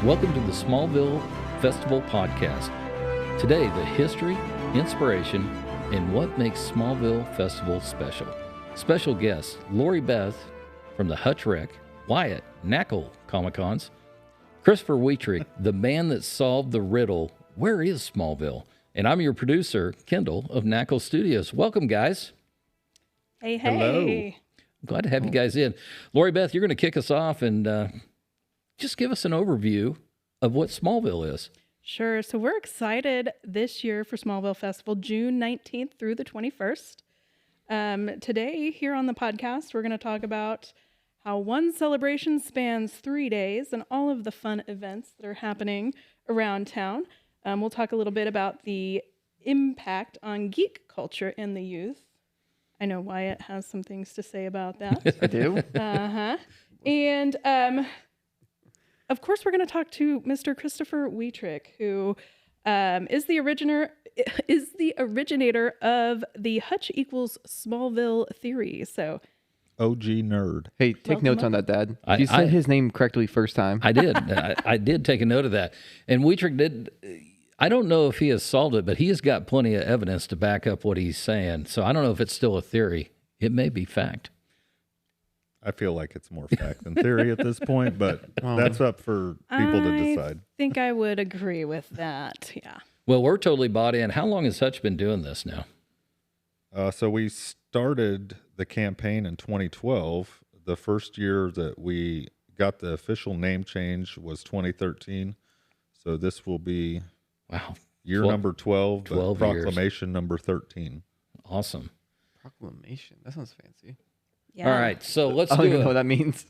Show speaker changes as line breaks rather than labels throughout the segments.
Welcome to the Smallville Festival podcast. Today, the history, inspiration, and what makes Smallville Festival special. Special guests, Lori Beth from the Hutch Rec, Wyatt, Knackle Comic-Cons, Christopher Wietrich, the man that solved the riddle, where is Smallville? And I'm your producer, Kendall of Knackle Studios. Welcome, guys.
Hey.
Hello. Glad to have you guys in. Lori Beth, you're going to kick us off and just give us an overview of what Smallville is.
Sure. So we're excited this year for Smallville Festival, June 19th through the 21st. Today, here on the podcast, we're going to talk about how one celebration spans 3 days and all of the fun events that are happening around town. We'll talk a little bit about the impact on geek culture and the youth. I know Wyatt has some things to say about that.
I do.
And of course, we're going to talk to Mr. Christopher Wietrich, who is the originator of the Hutch equals Smallville theory. So,
OG nerd.
Hey, take notes on that, Dad.
I-
You said
I-
his name correctly first time.
I did. I did take a note of that. And Wietrich did. I don't know if he has solved it, but he has got plenty of evidence to back up what he's saying. So I don't know if it's still a theory. It may be fact.
I feel like it's more fact than theory at this point, but that's up for people to decide.
I think I would agree with that. Yeah.
Well, we're totally bought in. How long has Hutch been doing this now?
So we started the campaign in 2012. The first year that we got the official name change was 2013. So this will be
Wow.
year
12
number 12, but
12 years.
proclamation number 13.
Awesome.
Proclamation. That sounds fancy.
Yeah.
All right. So let's
I don't
do
even know what
a
that means.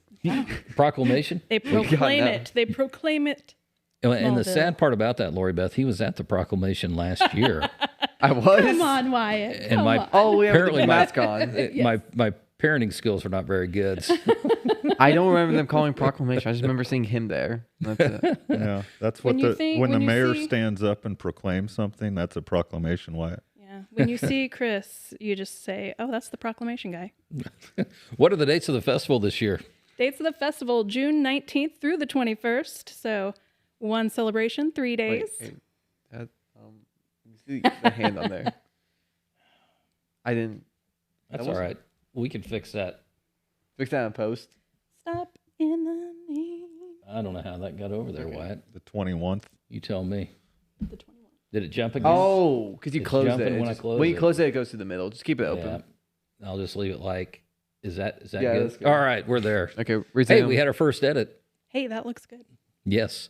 proclamation.
They proclaim
know.
it. They proclaim it.
And the
Smallville.
sad part about that, Lori Beth, he was at the proclamation last year.
I was.
Come on, Wyatt.
And
Come
my-
on.
Oh, we have
Apparently
the
my-
mask on.
My parenting skills were not very good.
I don't remember them calling proclamation. I just remember seeing him there. That's it.
Yeah, that's
When
what
you
the
think-
when the
when you
mayor
see-
stands up and proclaims something, that's a proclamation. Wyatt.
Yeah. When you see Chris, you just say, "Oh, that's the proclamation guy."
What are the dates of the festival this year?
Dates of the festival, June 19th through the 21st. So one celebration, 3 days.
Wait, Dad, you see the hand on there. I didn't
That's
That
all
wasn't-
right. We can fix that.
fix that in post.
Stop in the name.
I don't know how that got over there,
Okay.
Wyatt.
The 21th.
You tell me.
The 21st.
Did it jump again?
Oh, because you
It's
closed
jumping
it.
when I
Just-
close
when you
it.
close it, it goes to the middle. Just keep it open.
Yeah. I'll just leave it like, is that
Yeah,
good?
that's good.
All right, we're there.
Okay,
Hey,
resume.
we had our first edit.
Hey, that looks good.
Yes.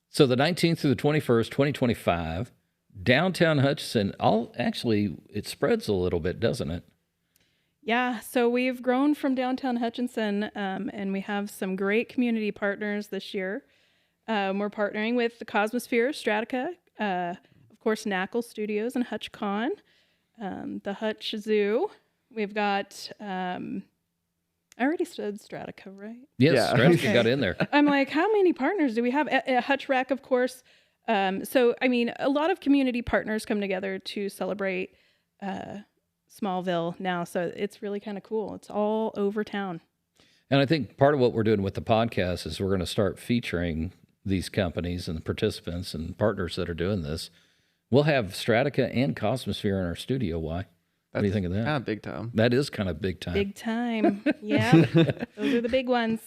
So the 19th through the 21st, 2025, downtown Hutchinson, it spreads a little bit, doesn't it?
Yeah, so we've grown from downtown Hutchinson, and we have some great community partners this year. We're partnering with the Cosmosphere, Stratica, of course, Knackle Studios and HutchCon, the Hutch Zoo. We've got, I already said Stratica, right?
Yes,
Yeah.
Stratica got in there.
I'm like, how many partners do we have? Hutch Rec, of course. So, I mean, a lot of community partners come together to celebrate Smallville now. So it's really kind of cool. It's all over town.
And I think part of what we're doing with the podcast is we're going to start featuring these companies and the participants and partners that are doing this. We'll have Stratica and Cosmosphere in our studio. Why? What do you think of that?
Kind of big time.
That is kind of big time.
Big time. Yeah. Those are the big ones.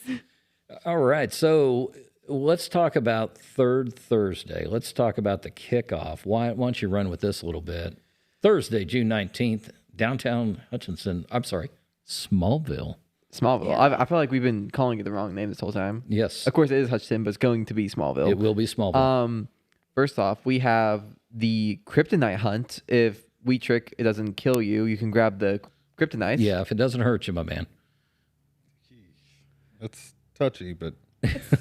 All right. So let's talk about Third Thursday. Let's talk about the kickoff. Why don't you run with this a little bit? Thursday, June 19th, downtown Hutchinson. I'm sorry, Smallville.
Smallville.
Yeah.
I feel like we've been calling it the wrong name this whole time.
Yes,
Of course, it is Hutchinson, but it's going to be Smallville.
it will be Smallville.
First off, we have the kryptonite hunt. If Wietrich, it doesn't kill you, you can grab the kryptonite.
Yeah, if it doesn't hurt you, my man.
It's touchy, but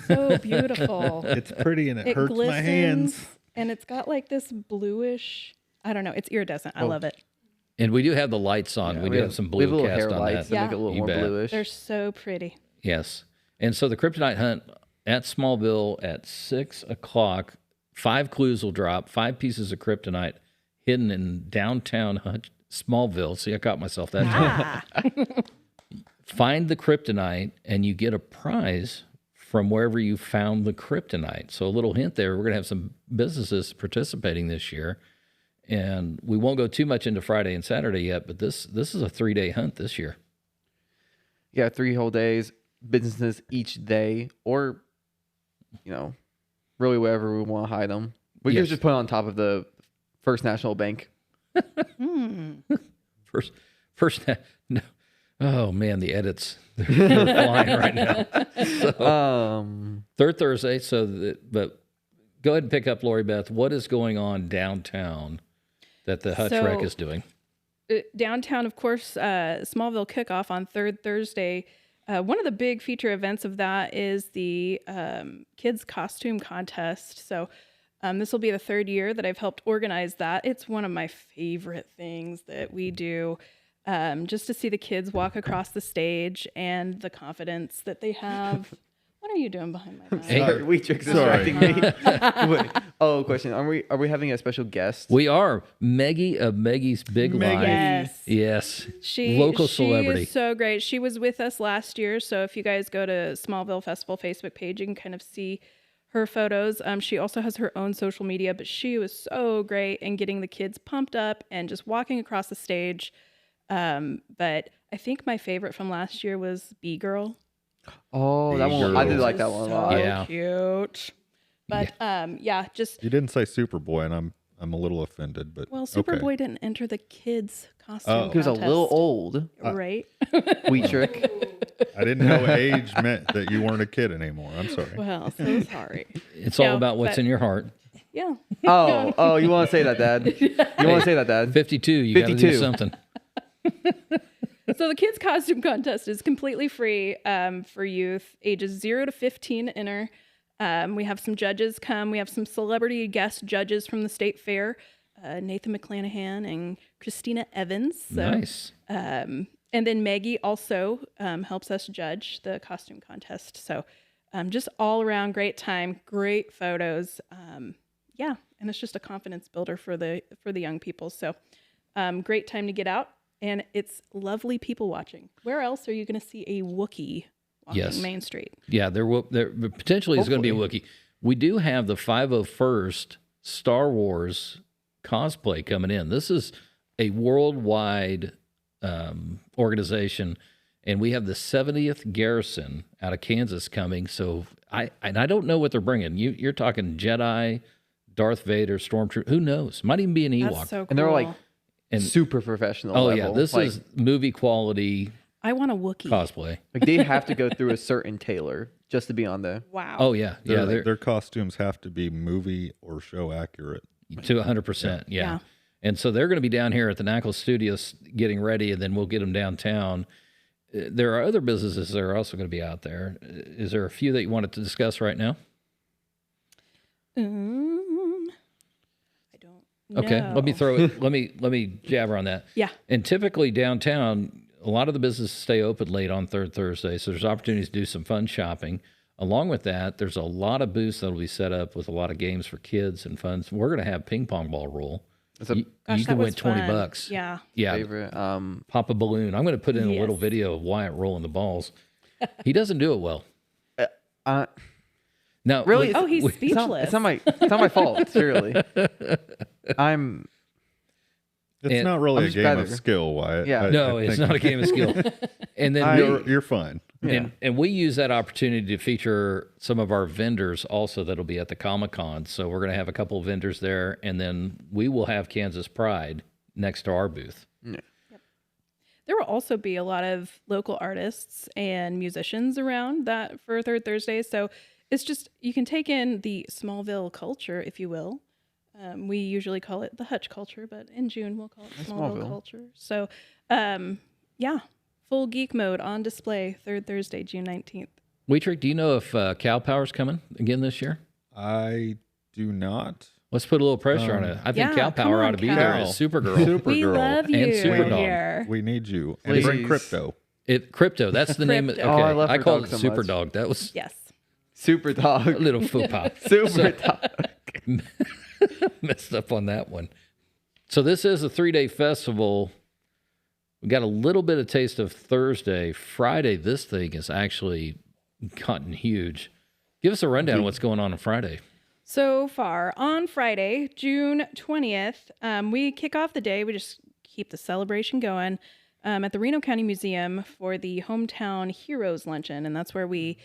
So beautiful.
it's pretty and it hurts
glistens,
my hands.
and it's got like this bluish, I don't know, it's iridescent. I love it.
And we do have the lights on.
Yeah,
we do have some
we have
blue
little
cast
hair
on
lights
that.
that make it a little
You
more
bet.
bluish.
They're so pretty.
Yes. And so the kryptonite hunt at Smallville at 6 o'clock, 5 clues will drop, 5 pieces of kryptonite hidden in downtown Smallville. See, I caught myself that time.
Ah,
Find the kryptonite and you get a prize from wherever you found the kryptonite. So a little hint there, we're going to have some businesses participating this year. And we won't go too much into Friday and Saturday yet, but this is a 3-day hunt this year.
Yeah, 3 whole days, businesses each day, or, really wherever we want to hide them. We
Yes.
could just put it on top of the First National Bank.
First, no. Oh man, the edits they're flying right now. So, third Thursday. But go ahead and pick up, Lori Beth. What is going on downtown that the Hutch Rec is doing?
Downtown, of course, Smallville kickoff on third Thursday. One of the big feature events of that is the kids costume contest. So this will be the 3rd year that I've helped organize that. It's one of my favorite things that we do. Just to see the kids walk across the stage and the confidence that they have. What are you doing behind my back?
Sorry, we tricked distracting me. Wait. Oh, question. Are we having a special guest?
We are Meggie of Meggie's Big Live.
Yes.
Yes. Local celebrity.
She is so great. She was with us last year. So if you guys go to Smallville Festival Facebook page, you can kind of see her photos. She also has her own social media, but she was so great in getting the kids pumped up and just walking across the stage. But I think my favorite from last year was B-Girl.
Oh, that one. I did like that one a lot.
So
Yeah.
cute. But just
You didn't say Superboy, and I'm a little offended, but
Superboy
okay.
didn't enter the kids costume.
He was a little old.
right?
We trick.
I didn't know age meant that you weren't a kid anymore. I'm sorry.
Well, so sorry.
It's all
No,
about what's
but-
in your heart.
Yeah.
Oh, you want to say that, Dad? You want to say that, Dad?
52, you got to do
52.
something.
So the kids costume contest is completely free for youth ages 0 to 15 enter. We have some judges come. We have some celebrity guest judges from the state fair, Nathan McClanahan and Christina Evans. So,
Nice.
And then Maggie also helps us judge the costume contest. So just all around great time, great photos. And it's just a confidence builder for the young people. So great time to get out. And it's lovely people watching. Where else are you going to see a Wookiee walking Main Street?
Yeah, there potentially is going to be a Wookiee. We do have the 501st Star Wars cosplay coming in. This is a worldwide organization, and we have the 70th Garrison out of Kansas coming. So I don't know what they're bringing. You're talking Jedi, Darth Vader, Stormtrooper. Who knows? Might even be an Ewok.
That's so cool.
And they're like super professional.
Oh
level.
yeah, this is movie quality
I want a Wookiee.
cosplay.
Like they have to go through a certain tailor just to be on there.
Wow.
Oh yeah, yeah. They're
Their costumes have to be movie or show accurate.
to 100%. Yeah.
Yeah.
And so they're going to be down here at the Knackle Studios getting ready, and then we'll get them downtown. There are other businesses that are also going to be out there. Is there a few that you wanted to discuss right now?
I don't know.
Okay, let me throw it. let me jabber on that.
Yeah.
And typically downtown, a lot of the businesses stay open late on third Thursday, so there's opportunities to do some fun shopping. Along with that, there's a lot of booths that will be set up with a lot of games for kids and fun. So we're going to have ping pong ball roll. You
Gosh,
can
that
win
was
$20.
fun. Yeah.
Yeah.
Favorite.
Pop a balloon. I'm going to put in a little
Yes.
video of Wyatt rolling the balls. He doesn't do it well. Now,
Really?
Oh, he's
It's
speechless.
not my fault. Surely.
It's
And
not really
I'm
a
just
game of
better.
skill, Wyatt.
Yeah.
No, it's not a game of skill. And then
You're fine.
and we use that opportunity to feature some of our vendors also that'll be at the Comic-Con. So we're going to have a couple of vendors there, and then we will have Kansas Pride next to our booth.
There will also be a lot of local artists and musicians around that for Third Thursday. So it's just, you can take in the Smallville culture, if you will. We usually call it the Hutch culture, but in June we'll call it Smallville culture. So, full geek mode on display Third Thursday, June 19th.
Wheatrick, do you know if Cow Power's coming again this year?
I do not.
Let's put a little pressure on it. I think
Yeah,
Cow
come
Power
on,
ought to be
Cal.
there as Supergirl.
We
Supergirl.
love you
And Superdog.
here.
We need you. And
Please.
bring crypto.
Crypto, that's the name of
Crypto.
okay.
Oh, I love her
called
dog
it
so much.
Superdog. That was
Yes.
Super
a
dog.
little faux pas.
Super dog.
Messed up on that one. So this is a 3-day festival. We got a little bit of taste of Thursday. Friday, this thing has actually gotten huge. Give us a rundown of what's going on Friday.
So far, on Friday, June 20th, we kick off the day. We just keep the celebration going at the Reno County Museum for the Hometown Heroes Luncheon. And that's where we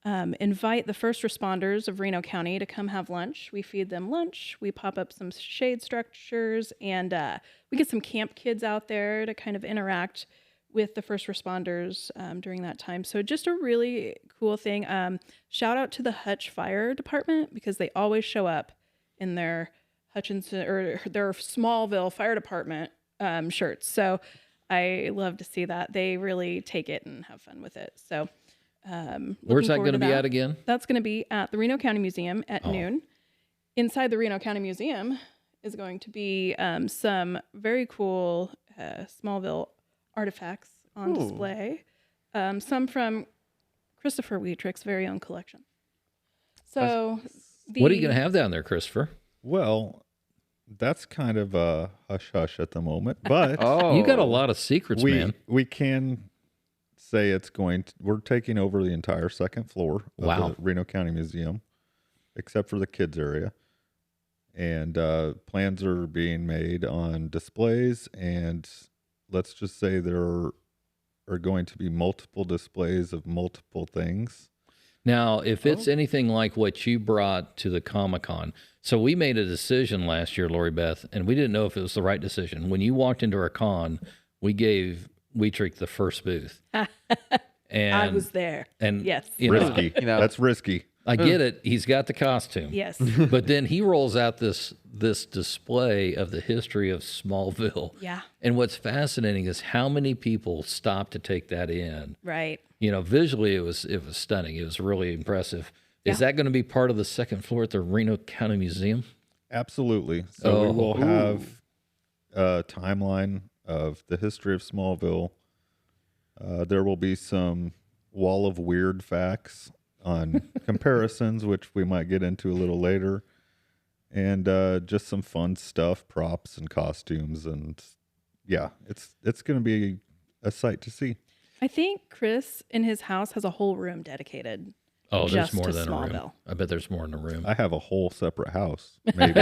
invite the first responders of Reno County to come have lunch. We feed them lunch. We pop up some shade structures, and we get some camp kids out there to kind of interact with the first responders during that time. So just a really cool thing. Shout out to the Hutch Fire Department, because they always show up in their Hutchinson or their Smallville Fire Department shirts. So I love to see that. They really take it and have fun with it. So
where's that going to be at again?
That's going to be at the Reno County Museum at noon. Inside the Reno County Museum is going to be some very cool Smallville artifacts on display. Some from Christopher Wietrich's very own collection. So
what are you going to have down there, Christopher?
Well, that's kind of a hush-hush at the moment, but
You got a lot of secrets, man.
We can say we're taking over the entire second floor of the Reno County Museum, except for the kids area. And plans are being made on displays, and let's just say there are going to be multiple displays of multiple things.
Now, if it's anything like what you brought to the Comic-Con, so we made a decision last year, Lori Beth, and we didn't know if it was the right decision. When you walked into our con, we gave Wietrich the first booth. And
I was there.
And
yes.
Risky. That's risky.
I get it. He's got the costume.
Yes.
But then he rolls out this display of the history of Smallville.
Yeah.
And what's fascinating is how many people stopped to take that in.
Right.
Visually it was stunning. It was really impressive. Is that going to be part of the second floor at the Reno County Museum?
Absolutely. So we will have a timeline of the history of Smallville. There will be some wall of weird facts on comparisons, which we might get into a little later, and just some fun stuff, props and costumes, and it's going to be a sight to see.
I think Chris in his house has a whole room dedicated.
Oh, there's
just
more
to
than a room.
Smallville.
I bet there's more in the room.
I have a whole separate house, maybe.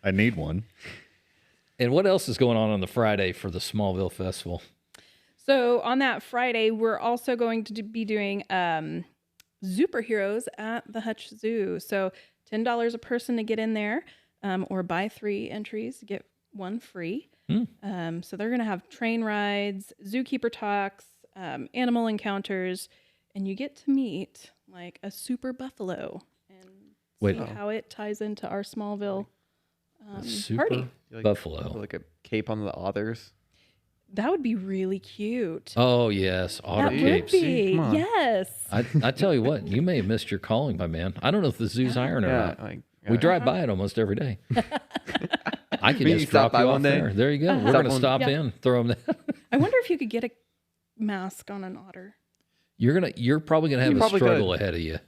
I need one.
And what else is going on the Friday for the Smallville Festival?
So on that Friday, we're also going to be doing superheroes at the Hutch Zoo. So $10 a person to get in there, or buy 3 entries, get 1 free. So they're going to have train rides, zookeeper talks, animal encounters, and you get to meet like a super buffalo and see how it ties into our Smallville party.
Buffalo.
Like a cape on the others.
That would be really cute.
Oh, yes. Otter
That
capes.
would be. Yes.
I tell you what, you may have missed your calling, my man. I don't know if the zoo's hiring or not.
Like,
We drive by it almost every day. I can
Maybe
just
stop
drop
by
you
one
off
day.
there. There you go. We're going to stop in, throw them there.
I wonder if you could get a mask on an otter.
You're probably going to have
You
a
probably
struggle
could.
ahead of you.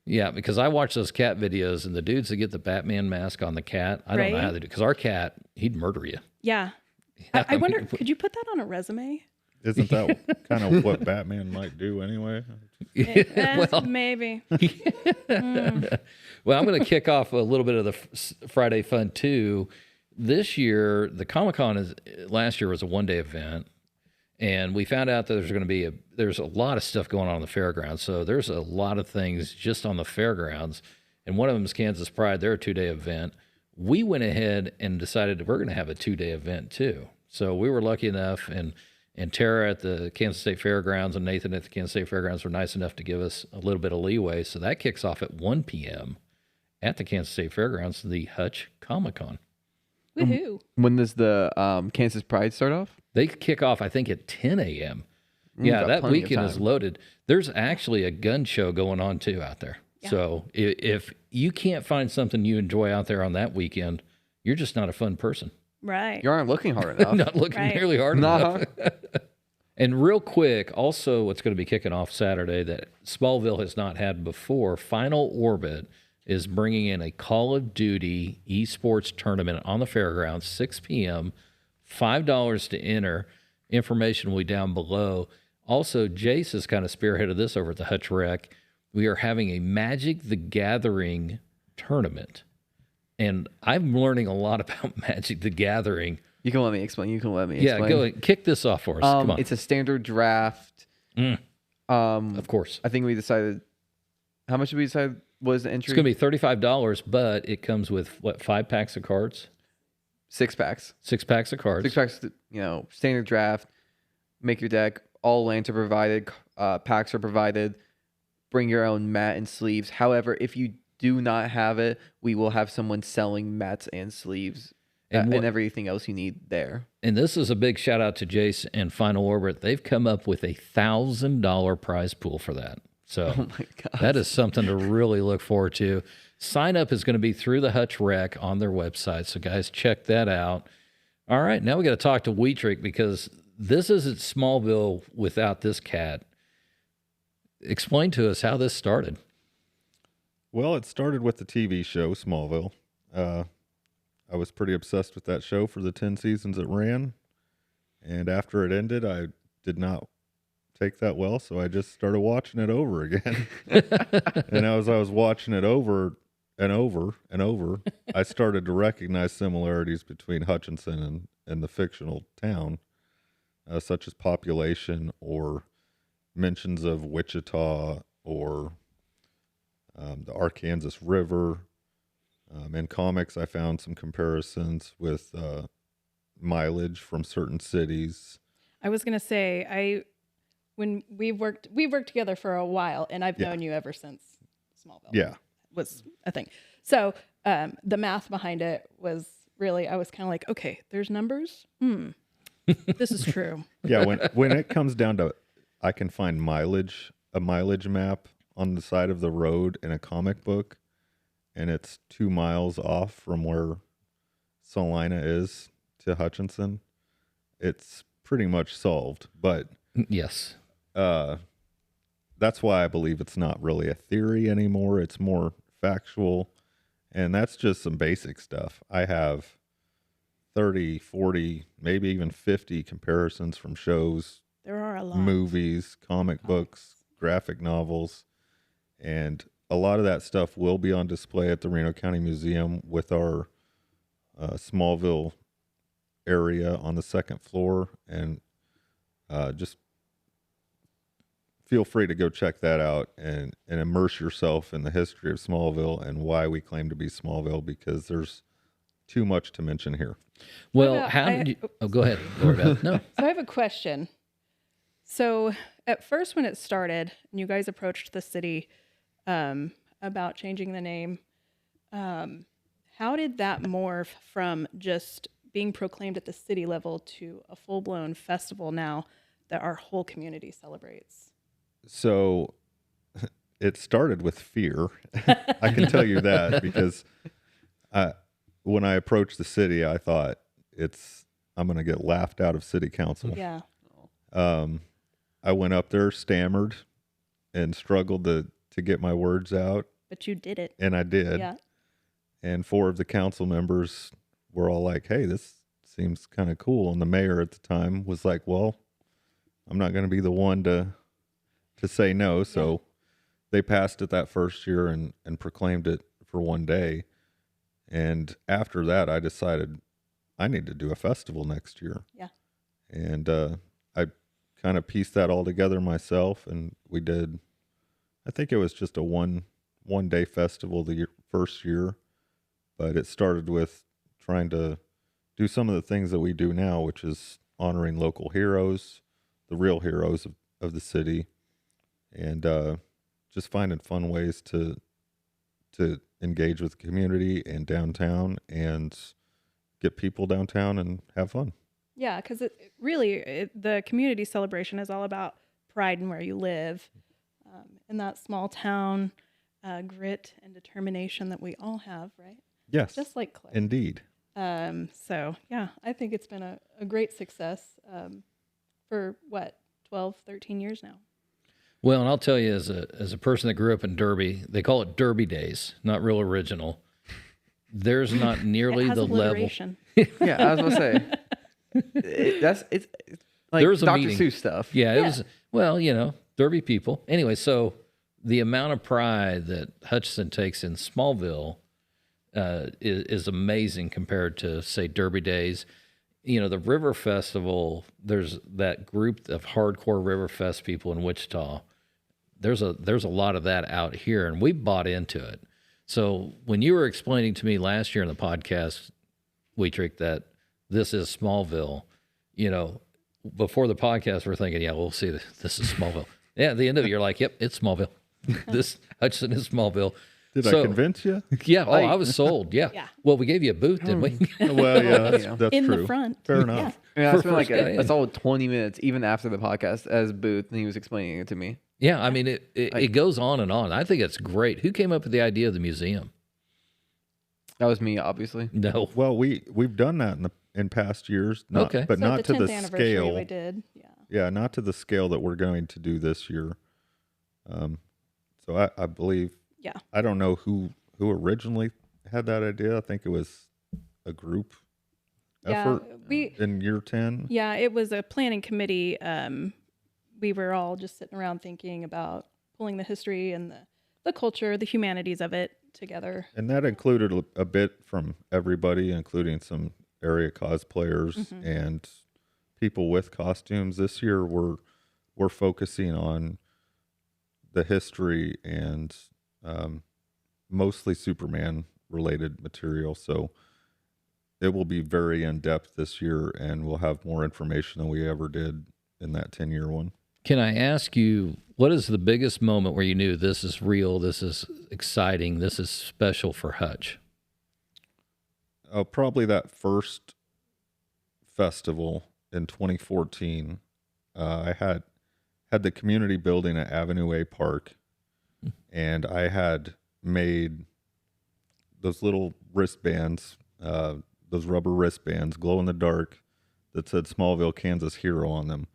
Yeah, because I watch those cat videos, and the dudes that get the Batman mask on the cat, I don't know how they do. Because our cat, he'd murder you.
Yeah. I wonder, could you put that on a resume?
Isn't that kind of what Batman might do anyway?
Well,
maybe.
Well, I'm going to kick off a little bit of the Friday fun too. This year, the Comic-Con last year was a one-day event, and we found out that there's a lot of stuff going on in the fairgrounds. So there's a lot of things just on the fairgrounds, and one of them is Kansas Pride. They're a 2-day event. We went ahead and decided we're going to have a 2-day event too. So we were lucky enough, and Tara at the Kansas State Fairgrounds and Nathan at the Kansas State Fairgrounds were nice enough to give us a little bit of leeway. So that kicks off at 1 p.m. at the Kansas State Fairgrounds, the Hutch Comic-Con.
Woohoo.
When does the Kansas Pride start off?
They kick off, I think, at 10 a.m.
Got
That
plenty of
weekend is
time.
loaded. There's actually a gun show going on too out there.
Yeah.
So if you can't find something you enjoy out there on that weekend, you're just not a fun person.
Right.
You aren't looking hard enough.
Not looking
Right.
nearly hard
Nah.
enough. And real quick, also what's going to be kicking off Saturday that Smallville has not had before, Final Orbit is bringing in a Call of Duty esports tournament on the fairgrounds, 6 p.m., $5 to enter. Information will be down below. Also, Jace has kind of spearheaded this over at the Hutch Rec. We are having a Magic the Gathering tournament. And I'm learning a lot about Magic the Gathering.
You can let me explain.
Yeah, go ahead. Kick this off for us. Come on.
It's a standard draft.
Of course.
I think we decided. How much did we decide was the entry?
It's going to be $35, but it comes with, what, 5 packs of cards?
6 packs.
6 packs of cards.
6 packs, standard draft. Make your deck. All lands are provided. Packs are provided. Bring your own mat and sleeves. However, if you do not have it, we will have someone selling mats and sleeves and everything else you need there.
And this is a big shout out to Jace and Final Orbit. They've come up with a $1,000 prize pool for that. So
Oh my God.
that is something to really look forward to. Sign up is going to be through the Hutch Rec on their website. So guys, check that out. All right, now we got to talk to Wheatrick because this isn't Smallville without this cat. Explain to us how this started.
Well, it started with the TV show Smallville. I was pretty obsessed with that show for the 10 seasons it ran. And after it ended, I did not take that well, so I just started watching it over again. And as I was watching it over and over and over, I started to recognize similarities between Hutchinson and the fictional town, such as population or mentions of Wichita or the Arkansas River. In comics, I found some comparisons with mileage from certain cities.
I was gonna say when we've worked together for a while, and I've known you ever since Smallville was a thing. So the math behind it was really, I was kind of like, okay, there's numbers. This is true.
Yeah, when it comes down to, I can find a mileage map on the side of the road in a comic book, and it's 2 miles off from where Salina is to Hutchinson. It's pretty much solved, but
Yes.
that's why I believe it's not really a theory anymore. It's more factual, and that's just some basic stuff. I have 30, 40, maybe even 50 comparisons from shows,
There are a lot.
movies, comic books, graphic novels, and a lot of that stuff will be on display at the Reno County Museum with our Smallville area on the 2nd floor, and just feel free to go check that out and immerse yourself in the history of Smallville and why we claim to be Smallville, because there's too much to mention here.
Well,
about-
how did you... Oh, go ahead, Lori Beth. No.
So I have a question. So at first when it started and you guys approached the city about changing the name, how did that morph from just being proclaimed at the city level to a full-blown festival now that our whole community celebrates?
So it started with fear. I can tell you that, because when I approached the city, I thought I'm going to get laughed out of city council.
Yeah.
I went up there, stammered, and struggled to get my words out,
But you did it.
and I did.
Yeah.
And 4 of the council members were all like, hey, this seems kind of cool. And the mayor at the time was like, well, I'm not going to be the one to say no. So they passed it that first year and proclaimed it for one day. And after that, I decided I need to do a festival next year.
Yeah.
And I kind of pieced that all together myself. And we did, I think it was just a one day festival the first year. But it started with trying to do some of the things that we do now, which is honoring local heroes, the real heroes of the city, and just finding fun ways to engage with the community and downtown and get people downtown and have fun.
Yeah, because the community celebration is all about pride in where you live, in that small town grit and determination that we all have, right?
Yes,
Just like Clay.
indeed.
So, yeah, I think it's been a great success for, 12, 13 years now.
Well, and I'll tell you, as a person that grew up in Derby, they call it Derby Days, not real original. There's not nearly
It has
the level.
alliteration.
Yeah, I was gonna say it's like
There was a
Dr.
meeting.
Seuss stuff.
Yeah,
Yeah.
it was. Well, Derby people. Anyway, so the amount of pride that Hutchinson takes in Smallville is amazing compared to, say, Derby days. The River Festival, there's that group of hardcore River Fest people in Wichita. There's a lot of that out here, and we bought into it. So when you were explaining to me last year in the podcast, Wietrich, that this is Smallville, before the podcast, we're thinking, yeah, we'll see, this is Smallville. Yeah, at the end of it, you're like, yep, it's Smallville. This Hutchinson is Smallville.
Did I convince you?
Yeah. Oh, I was sold. Yeah.
Yeah.
Well, we gave you a booth, didn't we?
Well, yeah, that's
In
true.
the front.
Fair enough.
Yeah, I
For
spent like
first day.
a solid 20 minutes, even after the podcast, as Booth, and he was explaining it to me.
Yeah. I mean, it goes on and on. I think it's great. Who came up with the idea of the museum?
That was me, obviously.
No.
Well, we've done that in past years,
Okay.
but
So
not
at
to
the
the
10th anniversary
scale.
we did. Yeah.
Yeah, not to the scale that we're going to do this year. So I believe.
Yeah.
I don't know who originally had that idea. I think it was a group effort in year 10.
Yeah, it was a planning committee. We were all just sitting around thinking about pulling the history and the culture, the humanities of it together.
And that included a bit from everybody, including some area cosplayers and people with costumes. This year we're focusing on the history and mostly Superman related material. So it will be very in depth this year, and we'll have more information than we ever did in that 10-year one.
Can I ask you, what is the biggest moment where you knew this is real, this is exciting, this is special for Hutch?
Probably that first festival in 2014. I had the community building at Avenue A Park, and I had made those little wristbands, those rubber wristbands, glow in the dark, that said Smallville, Kansas Hero on them.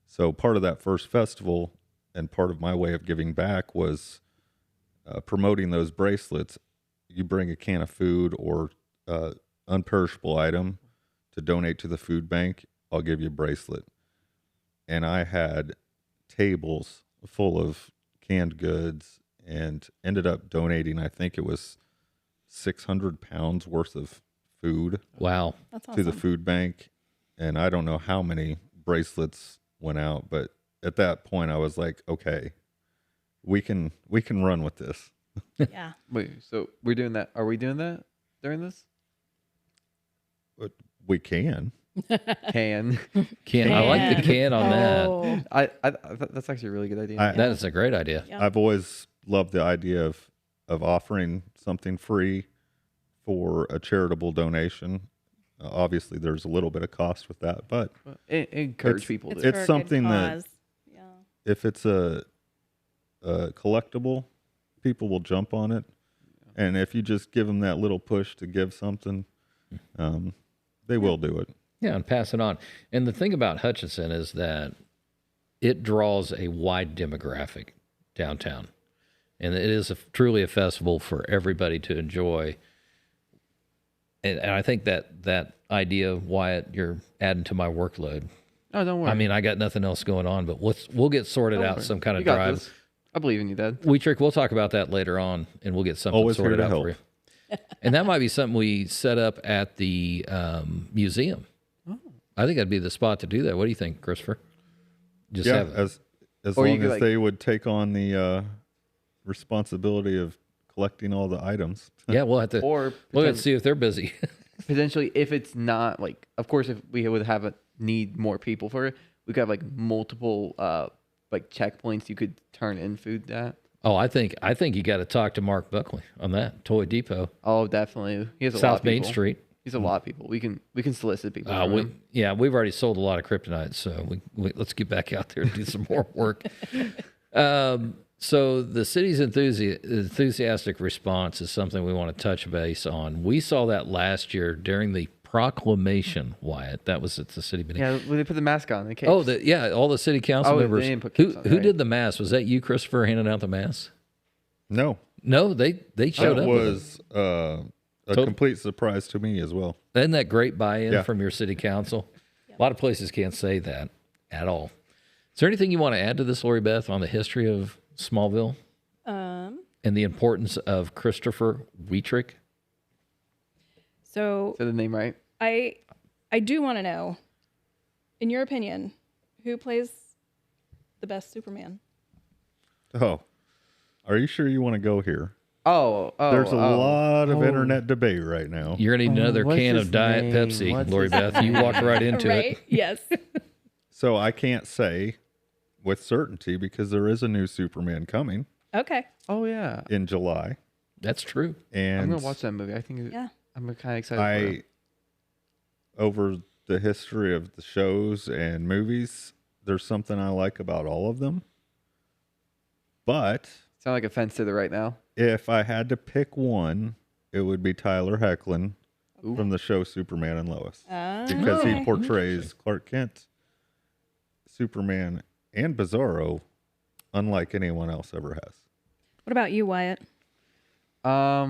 So part of that first festival and part of my way of giving back was promoting those bracelets. You bring a can of food or unperishable item to donate to the food bank, I'll give you a bracelet. And I had tables full of canned goods and ended up donating, I think it was 600 pounds worth of food
Wow.
That's
to
awesome.
the food bank. And I don't know how many bracelets went out, but at that point I was like, okay, we can run with this.
Yeah.
Wait, so we're doing that? Are we doing that during this?
But we can.
Can.
I like the can on that.
Oh,
I that's actually a really good idea.
That is a great idea.
yeah.
I've always loved the idea of offering something free for a charitable donation. Obviously, there's a little bit of cost with that, but
Encourage
It's-
people to.
it's
for a good
something that-
cause. Yeah.
if it's a collectible, people will jump on it. And if you just give them that little push to give something, they will do it.
Yeah, and pass it on. And the thing about Hutchinson is that it draws a wide demographic downtown. And it is truly a festival for everybody to enjoy. And I think that idea, Wyatt, you're adding to my workload.
Oh, don't worry.
I mean, I got nothing else going on, but we'll get sorted
Don't
out
worry.
some kind of
You got
drive.
this. I believe in you, Dad.
We'll talk about that later on, and we'll get something
Always here
sorted
to
out
help.
for you. And that might be something we set up at the museum.
Oh.
I think that'd be the spot to do that. What do you think, Christopher? Just
Yeah,
have
as
Or you
long
could,
as
like-
they would take on the responsibility of collecting all the items.
yeah, we'll have to
Or
we'll have to see if they're busy.
potentially, if it's not like, of course, if we would have need more people for it, we could have like multiple like checkpoints you could turn in food at.
Oh, I think you got to talk to Mark Buckley on that Toy Depot,
Oh, definitely. He has a lot
South
of
Main
people.
Street.
He's a lot of people. We can solicit people. for him.
We've already sold a lot of kryptonite, so let's get back out there and do some more work. So the city's enthusiastic response is something we want to touch base on. We saw that last year during the proclamation, Wyatt. That was at the city meeting.
Yeah, when they put the mask on. The capes.
Oh, all the city council
Oh, they
members.
didn't put
Who
capes on,
who
right?
did the mass? Was that you, Christopher, handing out the mass?
No,
No, they showed
that
up.
was a
So-
complete surprise to me as well.
Isn't that great buy-in
Yeah.
from your city council? A lot of places can't say that at all. Is there anything you want to add to this, Lori Beth, on the history of Smallville and the importance of Christopher Wheatrick?
So
Say the name right.
I do want to know, in your opinion, who plays the best Superman?
Oh, are you sure you want to go here?
There's
There's a lot of internet debate right now.
You're going to need another
what's
can
his
of Diet
name?
Pepsi,
What's
Lori
his
Beth. You walked right into
Right?
it.
Yes.
So I can't say with certainty because there is a new Superman coming
Okay.
Oh yeah,
in July.
That's true.
And
I'm gonna watch that movie. I think
Yeah.
I'm kind of excited. For it.
over the history of the shows and movies, there's something I like about all of them. But
Sound like a fence sitter right now.
if I had to pick one, it would be Tyler Hoechlin from the show Superman and Lois. Because he
Okay.
portrays Clark Kent, Superman, and Bizarro unlike anyone else ever has.
What about you, Wyatt?
I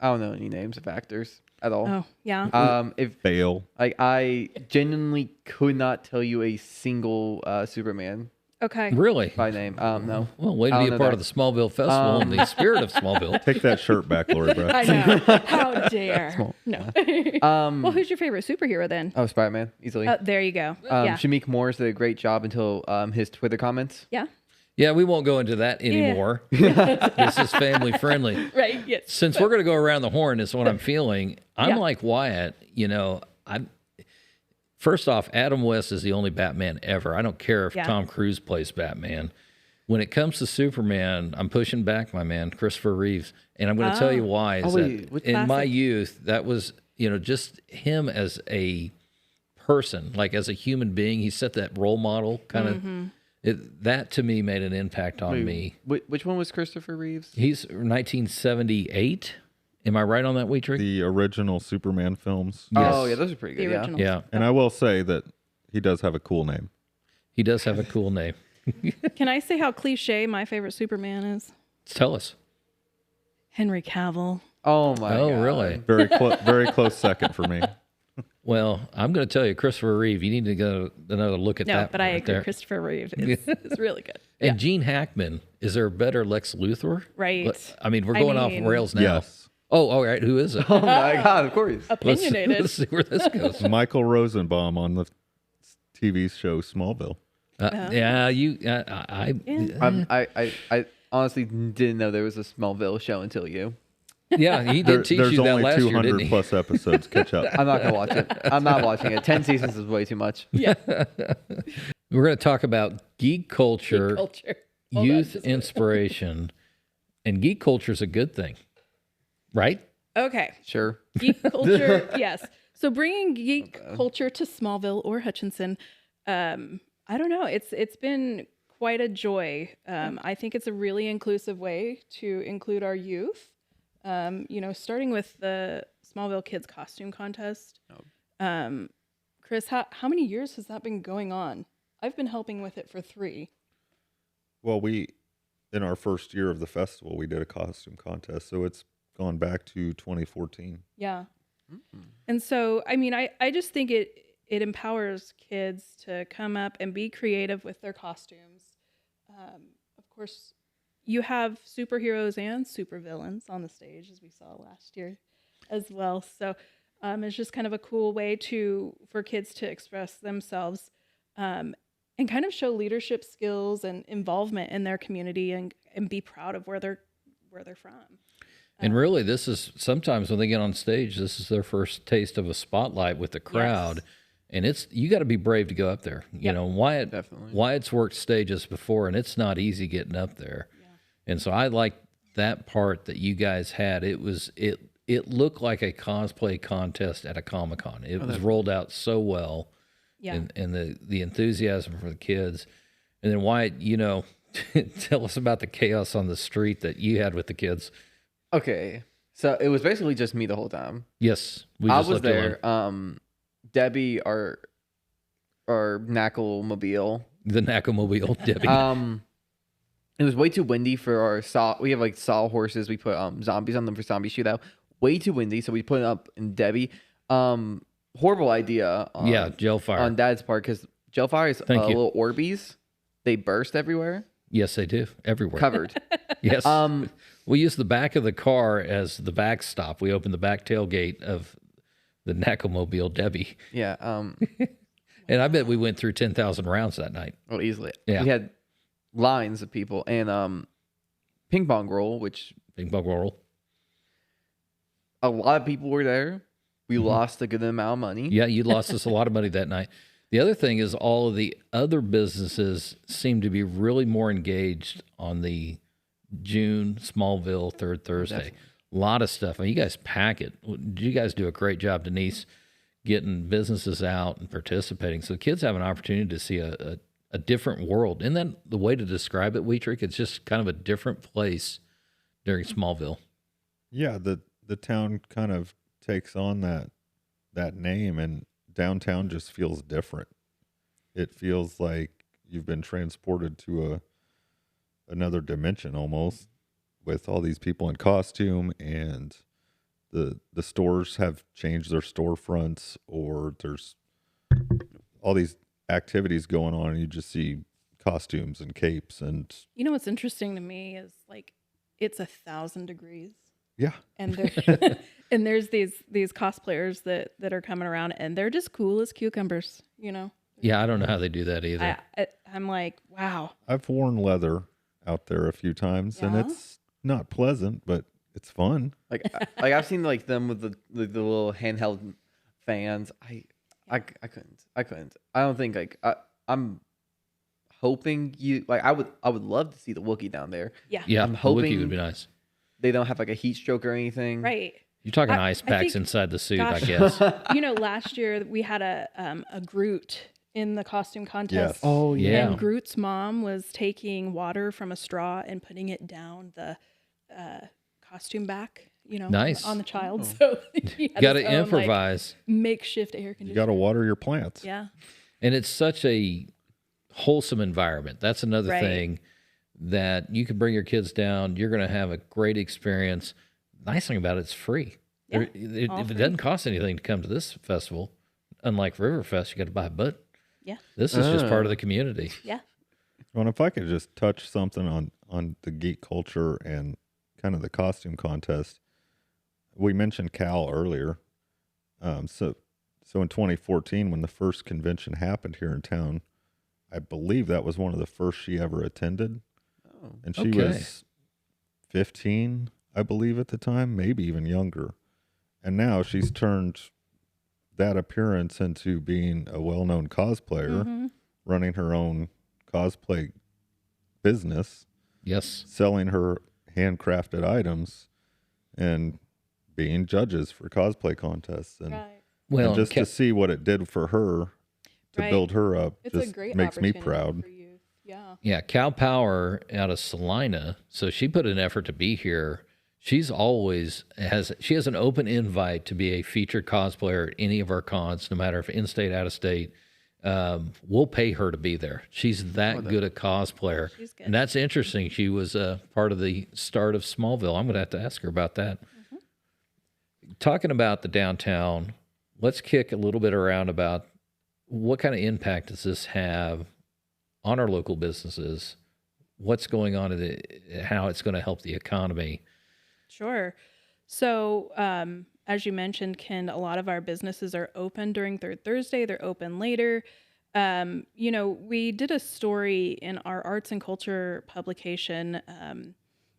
don't know any names of actors at all.
Oh, yeah.
If
Bale.
I genuinely could not tell you a single Superman
Okay.
Really?
by name. No.
Well, way
I
to
don't
be a
know
part
that.
of the Smallville Festival in the spirit of Smallville.
Take that shirt back, Lori Beth.
I know. How dare. No. Well, who's your favorite superhero then?
Oh, Spider-Man, easily.
There you go. Yeah.
Shamik Morris did a great job until his Twitter comments.
Yeah.
Yeah, we won't go into that anymore. This is family friendly.
Right. Yes.
Since we're going to go around the horn, is what I'm feeling. I'm
Yeah.
like Wyatt. First off, Adam West is the only Batman ever. I don't care if
Yeah.
Tom Cruise plays Batman. When it comes to Superman, I'm pushing back my man, Christopher Reeves. And I'm going to tell you why. Is
wait,
that
what's
in my
classic?
youth, that was, just him as a person, like as a human being. He set that role model kind of. That to me made an impact on me.
Which one was Christopher Reeves?
He's 1978. Am I right on that, Wheatrick?
The original Superman films.
Yes.
Oh yeah, those are pretty
The
good. Yeah.
original.
Yeah,
And I will say that he does have a cool name.
he does have a cool name.
Can I say how cliche my favorite Superman is?
Tell us.
Henry Cavill.
Oh my god.
Oh, really?
Very close second for me.
Well, I'm going to tell you, Christopher Reeve, you need to go another look at
No,
that.
but I
right
agree.
there.
Christopher Reeve is really good.
And Gene Hackman, is there a better Lex Luthor?
Right.
I mean, we're
I
going off
mean-
rails now.
Yes.
Oh, all right. Who is it?
Oh my god, of course.
Opinionated.
Let's see where this goes.
Michael Rosenbaum on the TV show Smallville.
Yeah,
I honestly didn't know there was a Smallville show until you.
yeah, he did teach
There's
you that
only
last year,
200
didn't he?
plus episodes. Catch up.
I'm not gonna watch it. I'm not watching it. 10 seasons is way too much.
Yeah.
We're going to talk about geek culture,
Culture. Hold on,
youth
just-
inspiration, and geek culture is a good thing, right?
Okay.
Sure.
Geek culture. Yes. So bringing geek culture to Smallville or Hutchinson, I don't know. It's been quite a joy. I think it's a really inclusive way to include our youth. Starting with the Smallville Kids Costume Contest. Chris, how many years has that been going on? I've been helping with it for 3.
Well, in our first year of the festival, we did a costume contest. So it's gone back to 2014.
Yeah. And so, I mean, I just think it empowers kids to come up and be creative with their costumes. Of course, you have superheroes and supervillains on the stage, as we saw last year as well. So it's just kind of a cool way for kids to express themselves and kind of show leadership skills and involvement in their community and be proud of where they're from.
And really, this is sometimes when they get on stage, this is their first taste of a spotlight with the crowd.
Yes.
And you got to be brave to go up there. You know,
Definitely.
Wyatt's worked stages before, and it's not easy getting up there. And so I like that part that you guys had. It looked like a cosplay contest at a Comic-Con. It was rolled out so well.
Yeah.
And the enthusiasm for the kids. And then Wyatt, tell us about the chaos on the street that you had with the kids.
Okay. So it was basically just me the whole time.
Yes, we
I
just
was
left you alone.
there. Debbie, our Knackle mobile.
The Nacomobile, Debbie.
It was way too windy for our saw. We have like saw horses. We put zombies on them for zombie shootout. Way too windy, so we put it up in Debbie. Horrible idea.
Yeah, gel fire.
on Dad's part because gel fire is
Thank you.
little Orbeez. they burst everywhere.
Yes, they do. Everywhere.
Covered.
Yes. We use the back of the car as the backstop. We open the back tailgate of the Nacomobile Debbie.
Yeah.
And I bet we went through 10,000 rounds that night.
Well, easily.
Yeah.
We had lines of people and ping pong roll, which
Big bug roll.
a lot of people were there. We lost a good amount of money.
Yeah, you lost us a lot of money that night. The other thing is all of the other businesses seem to be really more engaged on the June Smallville Third Thursday.
Definitely.
A lot of stuff. I mean, you guys pack it. You guys do a great job, Denise, getting businesses out and participating. So the kids have an opportunity to see a different world. Isn't that the way to describe it, Wietrich? It's just kind of a different place during Smallville.
Yeah, the town kind of takes on that name, and downtown just feels different. It feels like you've been transported to another dimension almost, with all these people in costume, and the stores have changed their storefronts, or there's all these activities going on, and you just see costumes and capes. And
You know what's interesting to me is like it's 1,000 degrees,
yeah,
and there, and there's these cosplayers that are coming around, and they're just cool as cucumbers. You know.
Yeah, I don't know how they do that either.
I'm like, wow.
I've worn leather out there a few times, and
Yeah?
it's not pleasant, but it's fun.
Like I've seen like them with the little handheld fans. I couldn't. I don't think like I'm hoping you like I would love to see the Wookiee down there.
Yeah.
Yeah,
I'm
the Wookiee
hoping-
would be nice.
They don't have like a heat stroke or anything.
Right.
You're talking
I
ice packs
think-
inside the suit, I
gosh.
guess.
You know, last year we had a Groot in the costume contest.
Yes.
Oh
Yeah.
And Groot's mom was taking water from a straw and putting it down the costume back, you know,
Nice.
on the child. So he had
Got to
his own, like,
improvise.
makeshift air
You
conditioner.
got to water your plants.
Yeah.
And it's such a wholesome environment. That's another
Right.
thing that you can bring your kids down. You're going to have a great experience. Nice thing about it's free.
Yeah,
If
all
it
free.
doesn't cost anything to come to this festival, unlike Riverfest, you got to buy a book.
Yeah.
This is just part of the community.
Yeah.
Well, and if I could just touch something on the geek culture and kind of the costume contest, we mentioned Cal earlier. So in 2014, when the first convention happened here in town, I believe that was one of the first she ever attended.
Oh.
And she
Okay.
was 15, I believe, at the time, maybe even younger. And now she's turned that appearance into being a well-known cosplayer,
Mm-hmm.
running her own cosplay business,
Yes.
selling her handcrafted items, and being judges for cosplay contests. And,
Right.
Well,
and just
Ca-
to see what it did for her to
Right.
build her up
It's
just
a great
makes me
opportunity
proud.
for youth. Yeah.
yeah, Cal Power out of Salina. So she put an effort to be here. She's always has an open invite to be a featured cosplayer at any of our cons, no matter if in-state, out-of-state. We'll pay her to be there. She's that good a cosplayer.
She's good.
And that's interesting. She was part of the start of Smallville. I'm going to have to ask her about that. Talking about the downtown, let's kick a little bit around about what kind of impact does this have on our local businesses? What's going on in how it's going to help the economy?
Sure. So, as you mentioned, Ken, a lot of our businesses are open during Third Thursday. They're open later. You know, we did a story in our arts and culture publication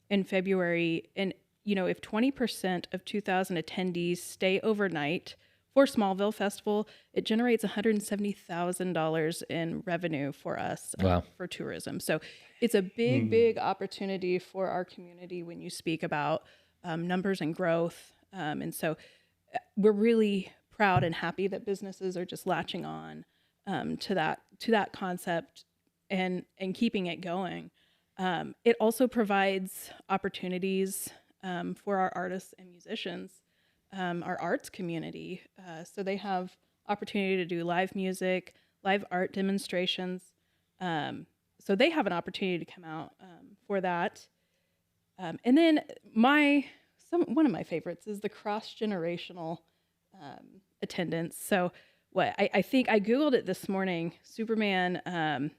in February. And, you know, if 20% of 2,000 attendees stay overnight for Smallville Festival, it generates $170,000 in revenue for us
Wow.
for tourism. So it's a big opportunity for our community when you speak about numbers and growth. And so we're really proud and happy that businesses are just latching on to that concept and keeping it going. It also provides opportunities for our artists and musicians, our arts community. So they have opportunity to do live music, live art demonstrations. So they have an opportunity to come out for that. And then one of my favorites is the cross-generational attendance. So I think I Googled it this morning. Superman,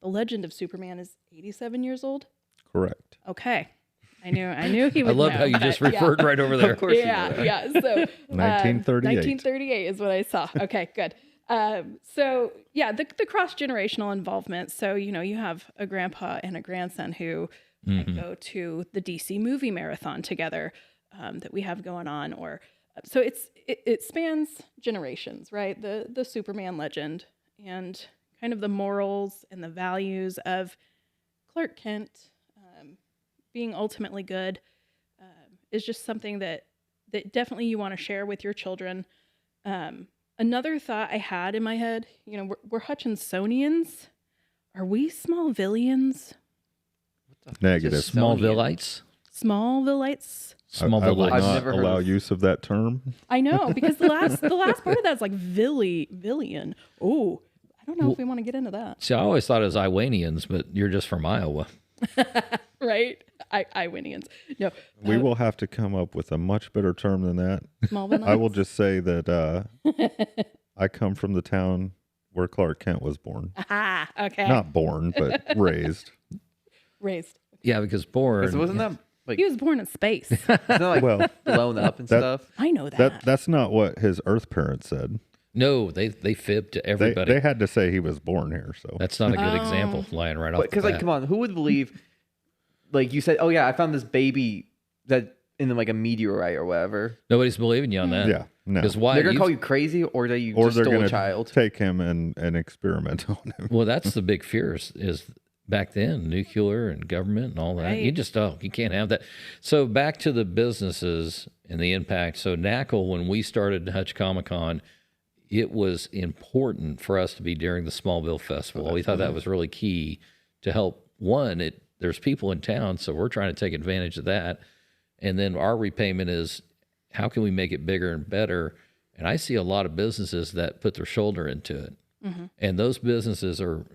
the legend of Superman is 87 years old.
Correct.
Okay. I knew he would
I love
know,
how you
but
just referred right over there.
Of course you know
Yeah,
that.
yeah. So
1938.
1938 is what I saw. Okay, good. So yeah, the cross-generational involvement. So, you have a grandpa and a grandson who might go to the DC movie marathon together that we have going on, or so it spans generations, right? The Superman legend and kind of the morals and the values of Clark Kent being ultimately good is just something that definitely you want to share with your children. Another thought I had in my head, we're Hutchinsonians. Are we Smallvillians?
Negative.
Smallvilleites.
Smallvilleites?
I will
Smallvilleites.
I've
not
never heard
allow
of-
use of that term.
I know, because the last part of that's like villian. Oh, I don't know if we want to get into that.
See, I always thought it was Iwanians, but you're just from Iowa.
Right? Iwinians. No.
We will have to come up with a much better term than that.
Smallville.
I will just say that I come from the town where Clark Kent was born.
Ah, okay.
Not born, but raised.
Raised.
Yeah, because born.
So wasn't that like,
He was born in space.
isn't that, like
Well,
blown up and
that-
stuff?
I know that.
that's not what his Earth parents said.
No, they fibbed to
They,
everybody.
they had to say he was born here. So
That's not a good
Oh.
example, lying right off the
Because like,
bat.
come on, who would believe? Like you said, oh yeah, I found this baby that in like a meteorite or whatever.
Nobody's believing you on that.
yeah, no.
Because why?
They're gonna
you-
call you crazy, or that you
Or
just
they're
stole
going
a
to
child.
take him and experiment on him.
Well, that's the big fear is back then, nuclear and government and all that.
Right.
You just you can't have that. So back to the businesses and the impact. So NACL, when we started Hutch Comic Con, it was important for us to be during the Smallville Festival. We thought that was really key to help. One, there's people in town, so we're trying to take advantage of that. And then our repayment is how can we make it bigger and better? And I see a lot of businesses that put their shoulder into it. And those businesses are,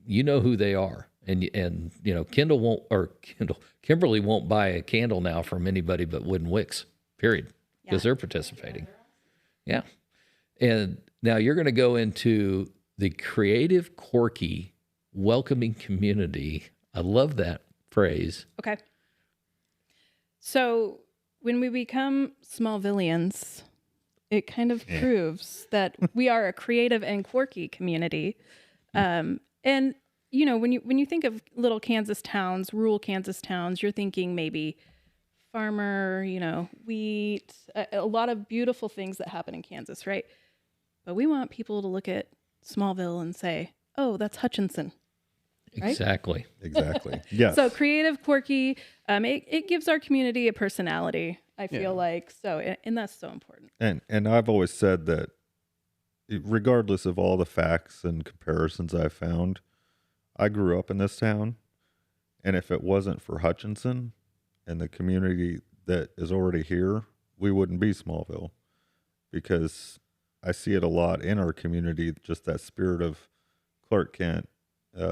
who they are. And Kimberly won't buy a candle now from anybody but Wooden Wicks, period, because they're participating. Yeah. And now you're going to go into the creative, quirky, welcoming community. I love that phrase.
Okay. So when we become Smallvillians, it kind of proves that we are a creative and quirky community. And when you think of little Kansas towns, rural Kansas towns, you're thinking maybe farmer, wheat, a lot of beautiful things that happen in Kansas, right? But we want people to look at Smallville and say, "Oh, that's Hutchinson." Right?
Exactly.
Exactly. Yes.
So creative, quirky, it gives our community a personality, I feel like. So, and that's so important.
And I've always said that regardless of all the facts and comparisons I've found, I grew up in this town. And if it wasn't for Hutchinson and the community that is already here, we wouldn't be Smallville. Because I see it a lot in our community, just that spirit of Clark Kent,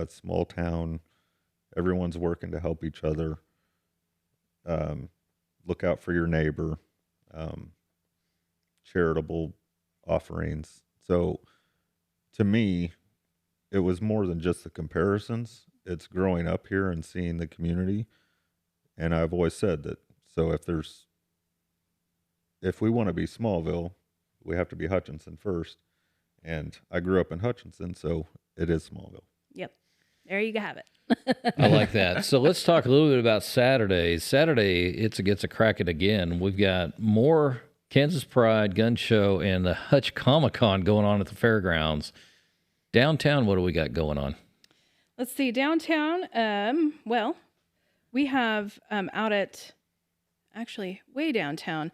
small town, everyone's working to help each other, look out for your neighbor, charitable offerings. So to me, it was more than just the comparisons. It's growing up here and seeing the community. And I've always said that, so if we want to be Smallville, we have to be Hutchinson first. And I grew up in Hutchinson, so it is Smallville.
Yep. There you have it.
I like that. So let's talk a little bit about Saturday. Saturday, it gets a crack at again. We've got more Kansas Pride, Gun Show, and the Hutch Comic Con going on at the fairgrounds. Downtown, what do we got going on?
Let's see. Downtown, well, we have out at, actually, way downtown,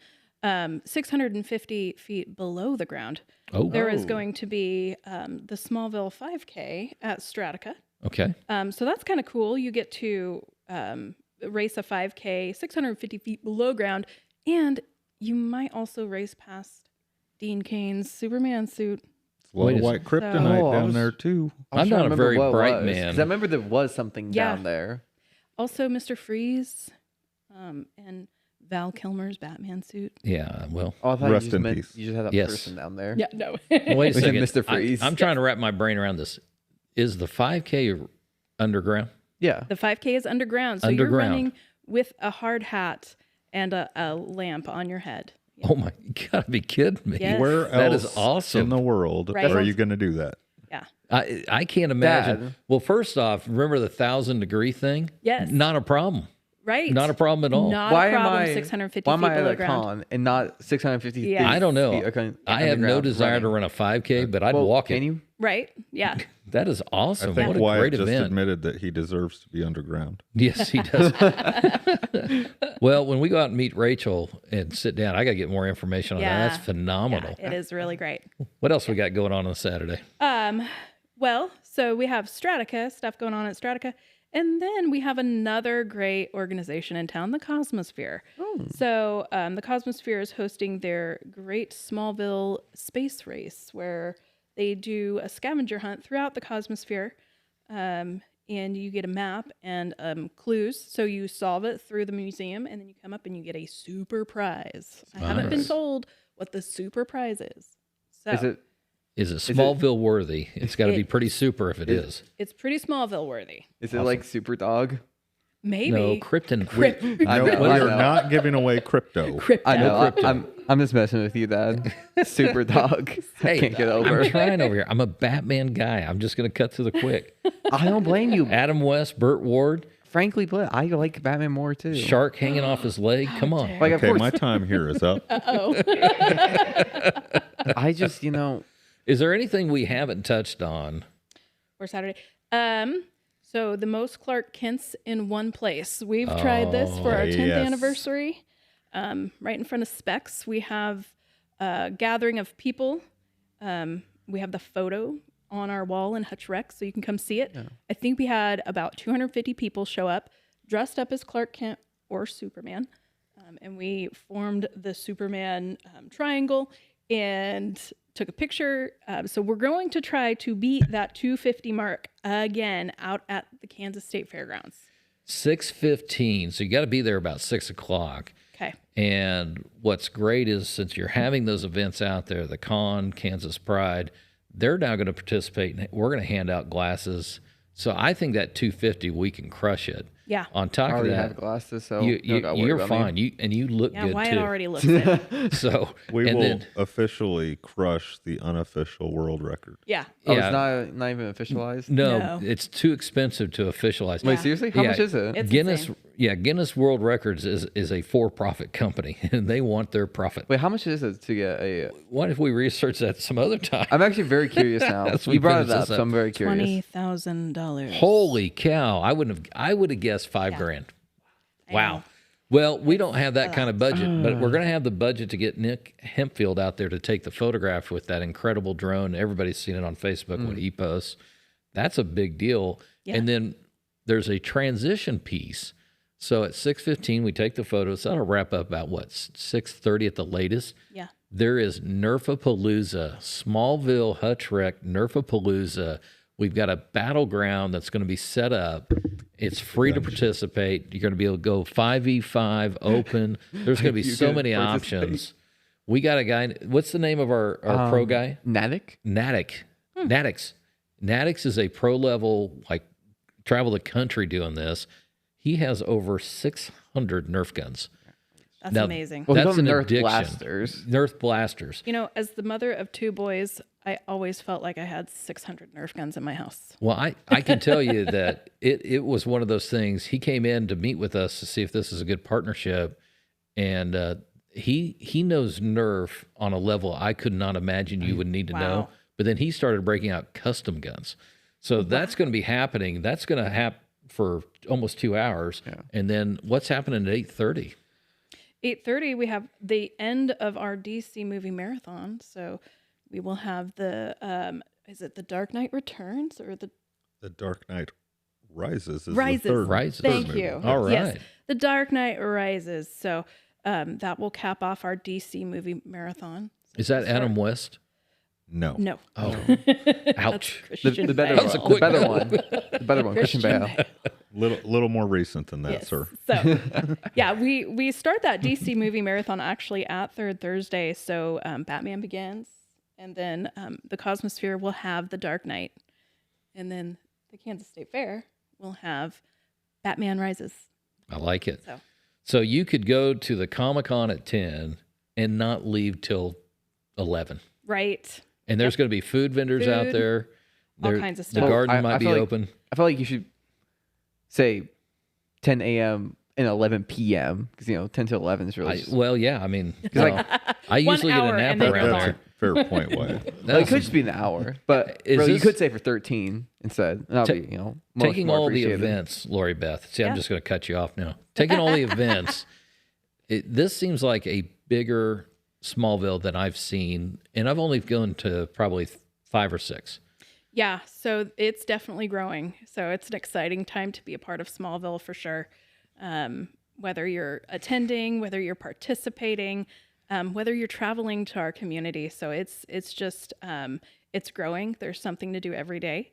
650 feet below the ground.
Oh,
There is going to be the Smallville 5K at Stratica.
okay.
So that's kind of cool. You get to race a 5K 650 feet below ground, and you might also race past Dean Kane's Superman suit.
It's a lot
Wait
of
a
white
second.
kryptonite
Oh, I
down
was-
there, too.
I'm not a very bright man.
Because I remember there was something
Yeah.
down there.
Also, Mr. Freeze and Val Kilmer's Batman suit.
Yeah, well,
Oh, I thought
Rest
you just
in
meant
peace.
you just had that
Yes.
person down there.
Yeah, no.
wait a
Was it
second.
Mr. Freeze?
I'm trying to wrap my brain around this. Is the 5K Underground.
Yeah.
The 5K is underground. So
Underground.
you're running with a hard hat and a lamp on your head.
Oh my, you gotta be kidding me.
Yes.
Where
That
else
is awesome.
in the world
Right.
are you going to do that?
Yeah.
I can't imagine.
Dad.
Well, first off, remember the 1,000-degree thing?
Yes.
Not a problem.
Right.
Not a problem at all.
Not
Why
a problem.
am I
650
why am
feet
I at
below
a
ground.
con and not 650
Yeah.
feet?
I don't know.
feet
I have no
underground
desire to
running?
run a 5K, but I'd
Well,
walk
can
it.
you?
Right. Yeah.
That is
I
awesome.
think
What a
Wyatt
great
just
event.
admitted that he deserves to be underground.
Yes, he does. Well, when we go out and meet Rachel and sit down, I got to get more information on that. That's phenomenal.
Yeah, it is really great.
What else we got going on Saturday?
Well, so we have Stratica, stuff going on at Stratica. And then we have another great organization in town, the Cosmosphere. So the Cosmosphere is hosting their great Smallville space race where they do a scavenger hunt throughout the Cosmosphere. And you get a map and clues. So you solve it through the museum and then you come up and you get a super prize. I haven't been
Nice.
told what the super prize is. So
Is it
Is it Smallville worthy? It's got to be pretty super if it is.
it's pretty Smallville worthy.
like Super Dog?
Maybe.
No, Krypton.
I
No,
know,
we
I
are
know.
not giving away crypto.
Crypto.
I know.
Crypto.
I'm just messing with you, Dad. Super Dog. I
Hey,
can't get over.
I'm trying over here. I'm a Batman guy. I'm just going to cut to the quick.
I don't blame you.
Adam West, Burt Ward,
Frankly, but I like Batman more too.
shark hanging off his leg. Come on.
dare
Like, of
Okay,
course.
my time here is up.
Oh.
I just,
Is there anything we haven't touched on?
Or Saturday. So the most Clark Kents in one place. We've tried this for our 10th
yes.
anniversary. Right in front of Specs, we have a gathering of people. We have the photo on our wall in Hutch Rec, so you can come see it. I think we had about 250 people show up, dressed up as Clark Kent or Superman. And we formed the Superman triangle and took a picture. So we're going to try to beat that 250 mark again out at the Kansas State Fairgrounds.
6:15. So you got to be there about 6 o'clock.
Okay.
And what's great is since you're having those events out there, the Con, Kansas Pride, they're now going to participate. And we're going to hand out glasses. So I think that 250, we can crush it.
Yeah.
On top
I
of
already
that,
have glasses, so
you're fine. You look
Yeah,
good
Wyatt
too.
already looks it.
So
We
and
will
then
officially crush the unofficial world record.
Yeah.
Oh,
yeah.
it's not even officialized.
no,
No.
it's too expensive to officialize.
Wait,
Yeah.
seriously? How
Yeah.
much is it?
It's
Guinness,
insane.
Guinness World Records is a for-profit company, and they want their profit.
Wait, how much is it to get a?
What if we research that some other time?
I'm actually very curious now.
As we
You brought
finish
it up,
this
so
up.
I'm very curious.
$20,000.
Holy cow! I would have guessed $5,000. Wow. Well, we don't have that kind of budget, but we're going to have the budget to get Nick Hempfield out there to take the photograph with that incredible drone. Everybody's seen it on Facebook what he posts. That's a big deal.
Yeah.
And then there's a transition piece. So at 6:15, we take the photos. That'll wrap up about what 6:30 at the latest.
Yeah.
There is Nerfapalooza, Smallville Hutch Rec, Nerfapalooza. We've got a battleground that's going to be set up. It's free to participate. You're going to be able to go 5v5 open. There's going to be
You
so
can
many
participate.
options. We got a guy. What's the name of our pro guy?
Natick?
Natix. Natix is a pro level, like travel the country doing this. He has over 600 Nerf guns.
That's
Now,
amazing.
Well,
That's
those
an
Nerf
addiction.
blasters.
Nerf blasters.
You know, as the mother of two boys, I always felt like I had 600 Nerf guns in my house.
Well, I can tell you that it was one of those things. He came in to meet with us to see if this is a good partnership, and he knows Nerf on a level I could not imagine you would need to know.
Wow.
But then he started breaking out custom guns. So that's going to be happening. That's going to happen for almost 2 hours.
Yeah.
And then what's happening at 8:30?
8:30, we have the end of our DC movie marathon. So we will have the, is it The Dark Knight Returns or The
The Dark Knight Rises is
Rises.
the third.
Rises.
third
Thank
movie.
you.
All right.
Yes, The Dark Knight Rises. So that will cap off our DC movie marathon.
Is that Adam West?
No.
No.
Oh,
That's
ouch.
Christian
The better
Bale.
was a
one.
quick
The better
one.
one. The better one. Christian Bale.
Little more recent than that,
Yes.
sir.
So, yeah, we start that DC movie marathon actually at Third Thursday. So Batman Begins, and then the Cosmosphere will have The Dark Knight, and then the Kansas State Fair we'll have Batman Rises.
I like it.
So
So you could go to the Comic-Con at 10 and not leave till 11.
right,
And there's going to be food vendors out
Food,
there.
all
There-
kinds of
The
stuff.
garden
I
might be
feel like-
open.
I feel like you should say 10 a.m. and 11 p.m. because 10 to 11 is really.
Well, yeah. I mean,
like,
I
1
usually get a
hour
nap
and then
around
you're
That's
there.
a fair point, Wyatt.
Well, it
That's-
could just be an hour, but
Is
you
this-
could say for 13 instead. That'll
Ta-
be much
Taking
more
all the
appreciated.
events, Lori Beth. See, I'm
Yeah.
just going to cut you off now. Taking all the events, this seems like a bigger Smallville than I've seen, and I've only gone to probably 5 or 6.
Yeah, so it's definitely growing. So it's an exciting time to be a part of Smallville for sure. Whether you're attending, whether you're participating, whether you're traveling to our community. So it's just it's growing. There's something to do every day.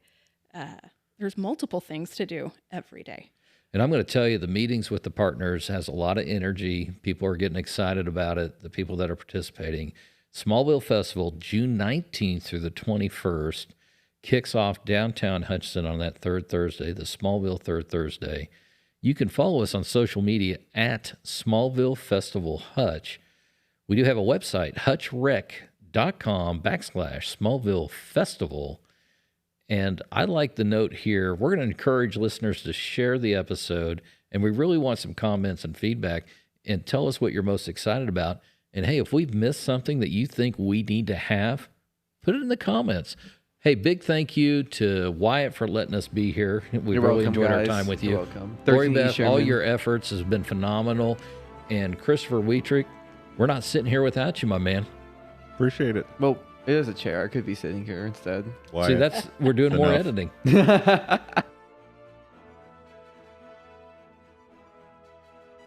There's multiple things to do every day.
And I'm going to tell you, the meetings with the partners has a lot of energy. People are getting excited about it, the people that are participating. Smallville Festival, June 19th through the 21st, kicks off downtown Hutchinson on that third Thursday, the Smallville Third Thursday. You can follow us on social media at Smallville Festival Hutch. We do have a website, hutchrec.com/Smallville Festival. And I like the note here. We're going to encourage listeners to share the episode, and we really want some comments and feedback, and tell us what you're most excited about. And hey, if we've missed something that you think we need to have, put it in the comments. Hey, big thank you to Wyatt for letting us be here. We've
You're
really
welcome,
enjoyed our
guys.
time with you.
You're welcome.
Lori
13
Beth, all
Sherman.
your efforts has been phenomenal. And Christopher Wietrich, we're not sitting here without you, my man.
Appreciate it.
Well, it is a chair. I could be sitting here instead.
See,
Wyatt.
we're doing more
Enough.
editing.